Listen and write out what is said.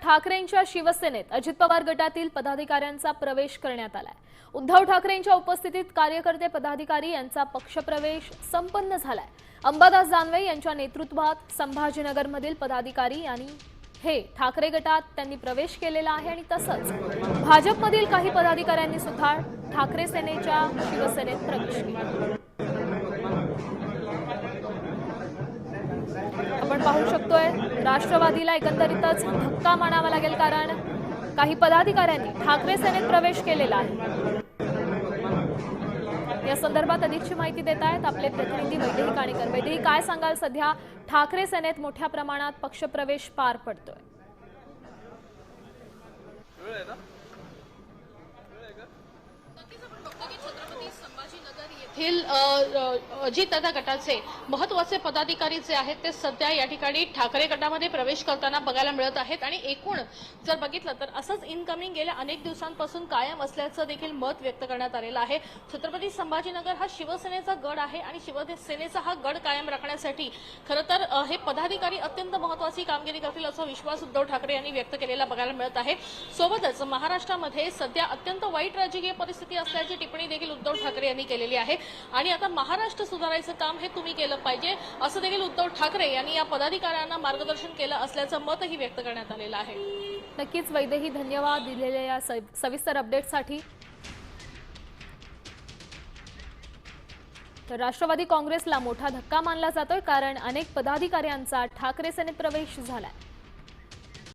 ठाकरेंच्या शिवसेनेत अजित पवार गटातील पदाधिकाऱ्यांचा प्रवेश करण्यात आलाय। उद्धव ठाकरेंच्या उपस्थितीत कार्यकर्ते पदाधिकारी यांचा पक्षप्रवेश संपन्न झालाय। अंबादास दानवे यांच्या नेतृत्वात संभाजीनगरमधील पदाधिकारी आणि हे ठाकरे गटात त्यांनी प्रवेश केलेला आहे आणि तसंच भाजपमधील काही पदाधिकाऱ्यांनी सुद्धा ठाकरे सेनेच्या शिवसेनेत प्रवेश केला। आपण पाहू शकतोय राष्ट्रवादीला एकंदरीतच धक्का मानावा लागेल, कारण काही पदाधिकाऱ्यांनी ठाकरे सेनेत प्रवेश केलेला आहे। या संदर्भात अधिकची माहिती देत आहेत आपले प्रतिनिधी वैदेही काणेकर। वैदेही, काय सांगाल, सध्या ठाकरे सेनेत मोठ्या प्रमाणात पक्षप्रवेश पार पडतोय? अजितदादा गटाचे महत्त्वाचे पदाधिकारी जे आहेत ते सध्या या ठिकाणी ठाकरे गटामध्ये प्रवेश करताना बघायला मिळत आहेत आणि एकूण जर बघितलं तर असंच इनकमिंग गेल्या अनेक दिवसांपासून कायम असल्याचं देखील मत व्यक्त करण्यात आलेलं आहे। छत्रपती संभाजीनगर हा शिवसेनेचा गड आहे आणि शिवसेनेचा हा गड कायम राखण्यासाठी खरं तर हे पदाधिकारी अत्यंत महत्त्वाची कामगिरी करतील असा विश्वास उद्धव ठाकरे यांनी व्यक्त केलेला बघायला मिळत आहे। सोबतच महाराष्ट्रामध्ये सध्या अत्यंत वाईट राजकीय परिस्थिती असल्याची टिप्पणी देखील उद्धव ठाकरे यांनी केलेली आहे आणि आता महाराष्ट्र सुधारायचं काम हे तुम्ही केलं पाहिजे असं देखील उद्धव ठाकरे यांनी या पदाधिकाऱ्यांना मार्गदर्शन केलं असल्याचं मतही व्यक्त करण्यात आलेलं आहे। नक्कीच वैदेही, धन्यवाद दिलेल्या या सविस्तर अपडेटसाठी। तर राष्ट्रवादी काँग्रेसला मोठा धक्का मानला जातोय, कारण अनेक पदाधिकाऱ्यांचा ठाकरे सेनेत प्रवेश झालाय।